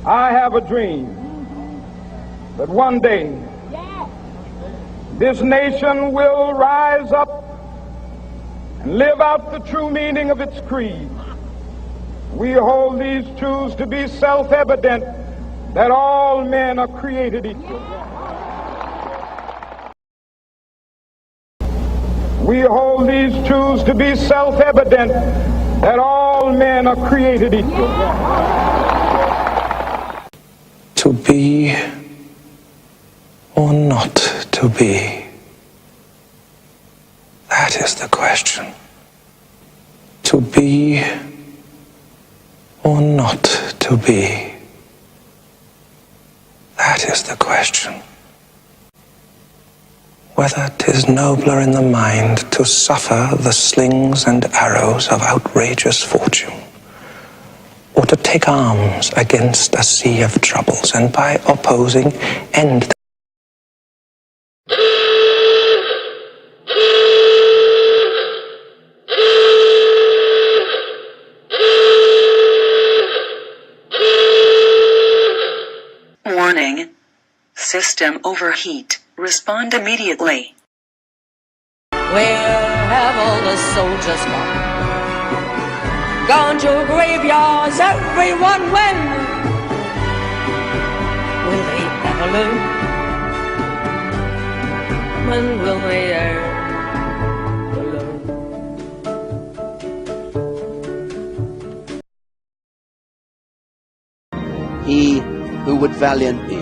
I have a dream that one day this nation will rise up and live out the true meaning of its creed. We hold these truths to be self-evident, that all men are created equal. We hold these truths to be self-evident, that all men are created equal. To be or not to be? That is the question. To be or not to be? That is the question. Whether 'tis nobler in the mind to suffer the slings and arrows of outrageous fortune, or to take arms against a sea of troubles, and by opposing end them. Warning. System overheat. Respond immediately. Where have all the soldiers gone? Gone to graveyards, everyone went. Will they ever learn? When will they ever learn? He who would valiant be,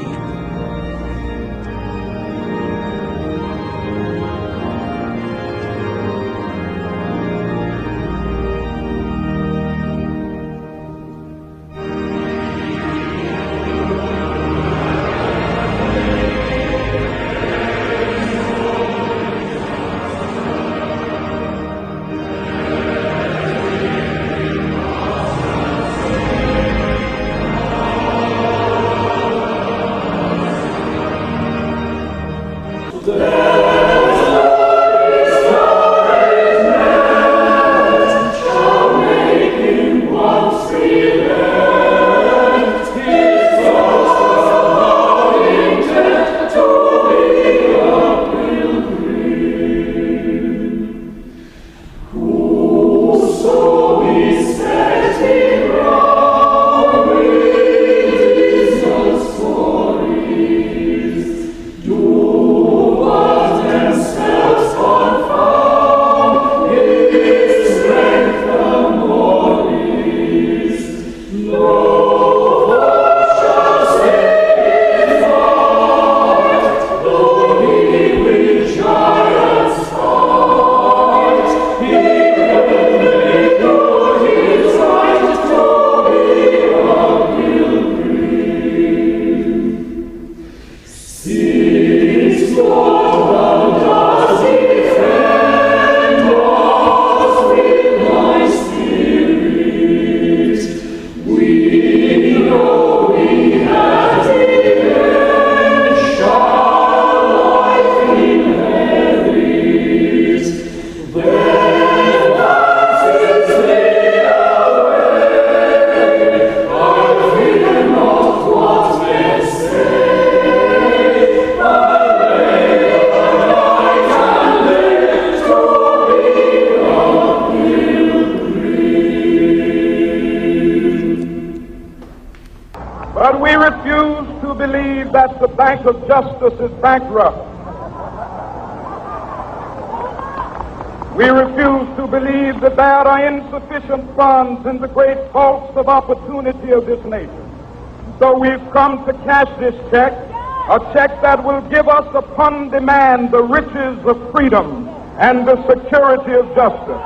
but we refuse to believe that the Bank of Justice is bankrupt. We refuse to believe that there are insufficient funds in the great vaults of opportunity of this nation. So we've come to cash this check, a check that will give us upon demand the riches of freedom and the security of justice.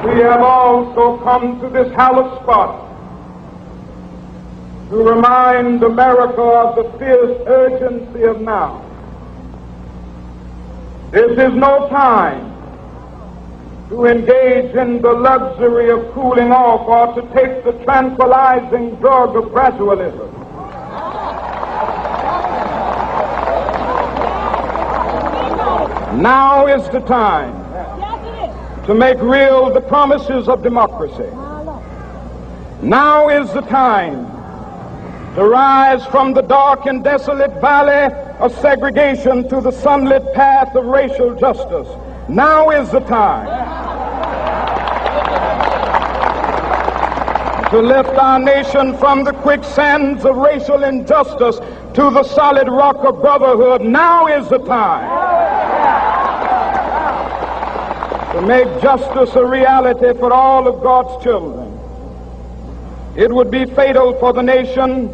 We have also come to this hallowed spot to remind America of the fierce urgency of now. This is no time to engage in the luxury of cooling off or to take the tranquilizing drug of gradualism. Now is the time to make real the promises of democracy. Now is the time to rise from the dark and desolate valley of segregation to the sunlit path of racial justice. Now is the time to lift our nation from the quicksands of racial injustice to the solid rock of brotherhood. Now is the time to make justice a reality for all of God's children. It would be fatal for the nation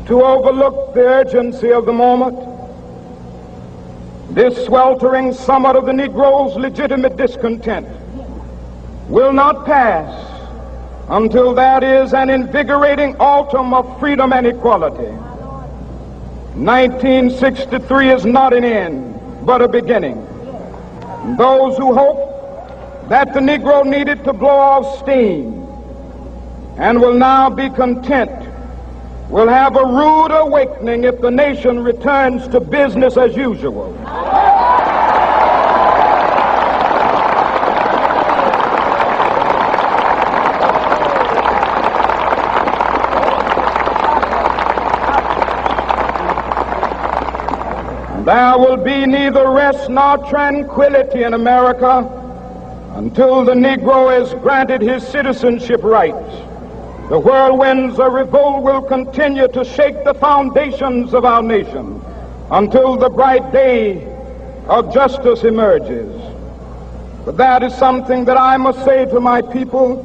to overlook the urgency of the moment. This sweltering summit of the Negro's legitimate discontent will not pass until there is an invigorating autumn of freedom and equality. 1963 is not an end, but a beginning. Those who hope that the Negro needed to blow off steam and will now be content will have a rude awakening if the nation returns to business as usual. There will be neither rest nor tranquility in America until the Negro is granted his citizenship rights. The whirlwinds of revolt will continue to shake the foundations of our nation until the bright day of justice emerges. But that is something that I must say to my people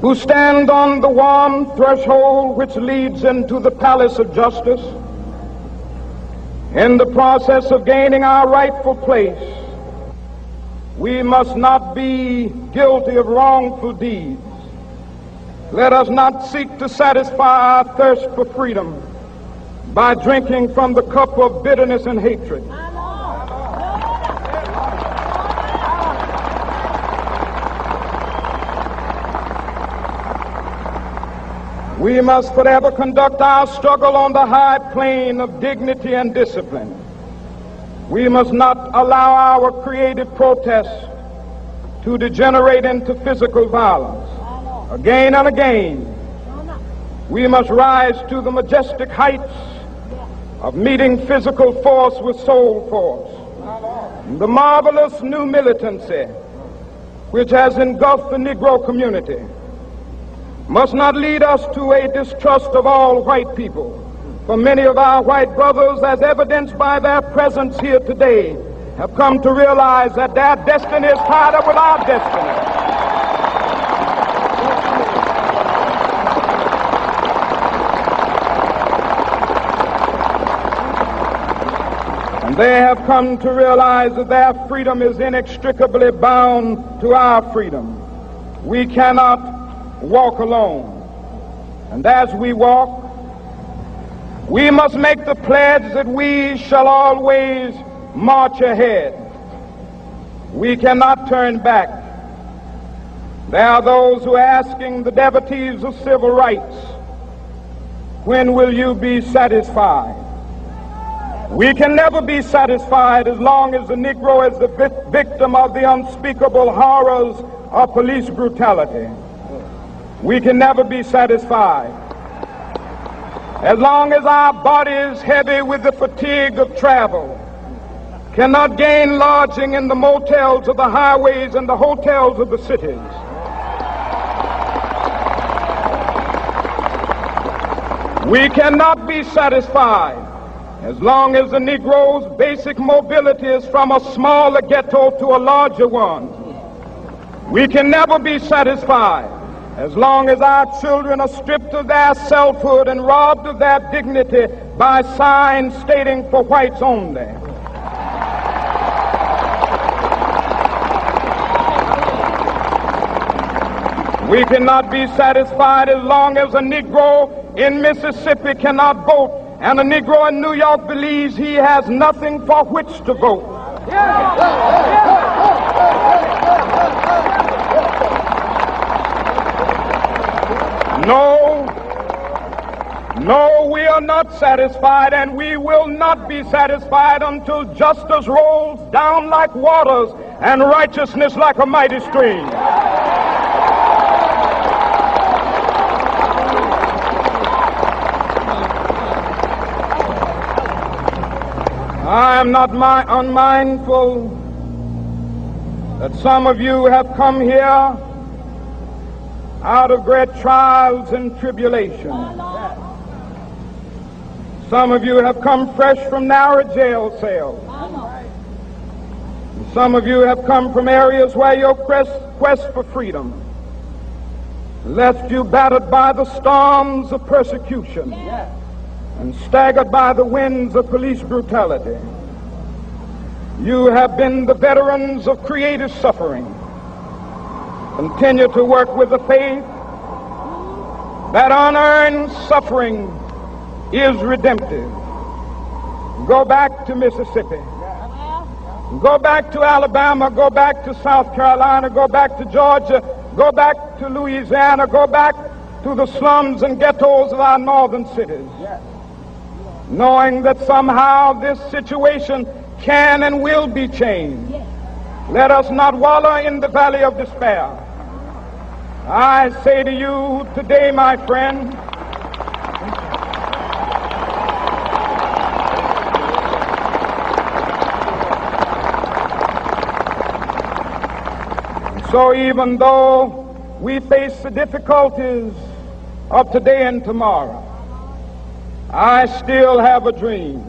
who stand on the warm threshold which leads into the palace of justice. In the process of gaining our rightful place, we must not be guilty of wrongful deeds. Let us not seek to satisfy our thirst for freedom by drinking from the cup of bitterness and hatred. We must forever conduct our struggle on the high plane of dignity and discipline. We must not allow our creative protests to degenerate into physical violence. Again and again, we must rise to the majestic heights of meeting physical force with soul force. The marvelous new militancy which has engulfed the Negro community must not lead us to a distrust of all white people. For many of our white brothers, as evidenced by their presence here today, have come to realize that their destiny is tied up with our destiny. And they have come to realize that their freedom is inextricably bound to our freedom. We cannot walk alone. And as we walk, we must make the pledge that we shall always march ahead. We cannot turn back. There are those who are asking the devotees of civil rights, when will you be satisfied? We can never be satisfied as long as the Negro is the victim of the unspeakable horrors of police brutality. We can never be satisfied as long as our bodies, heavy with the fatigue of travel, cannot gain lodging in the motels of the highways and the hotels of the cities. We cannot be satisfied as long as the Negro's basic mobility is from a smaller ghetto to a larger one. We can never be satisfied as long as our children are stripped of their selfhood and robbed of their dignity by signs stating for whites only. We cannot be satisfied as long as a Negro in Mississippi cannot vote and a Negro in New York believes he has nothing for which to vote. No, we are are not satisfied, and we will not be satisfied until justice rolls down like waters and righteousness like a mighty stream. I am not unmindful that some of you have come here out of great trials and tribulation. Some of you have come fresh from narrow jail cells. Some of you have come from areas where your quest for freedom left you battered by the storms of persecution and staggered by the winds of police brutality. You have been the veterans of creative suffering. Continue to work with the faith that unearned suffering is redemptive. Go back to Mississippi. Go back to Alabama. Go back to South Carolina. Go back to Georgia. Go back to Louisiana. Go back to the slums and ghettos of our northern cities. Knowing that somehow this situation can and will be changed. Let us not wallow in the valley of despair. I say to you today, my friend, so even though we face the difficulties of today and tomorrow, I still have a dream.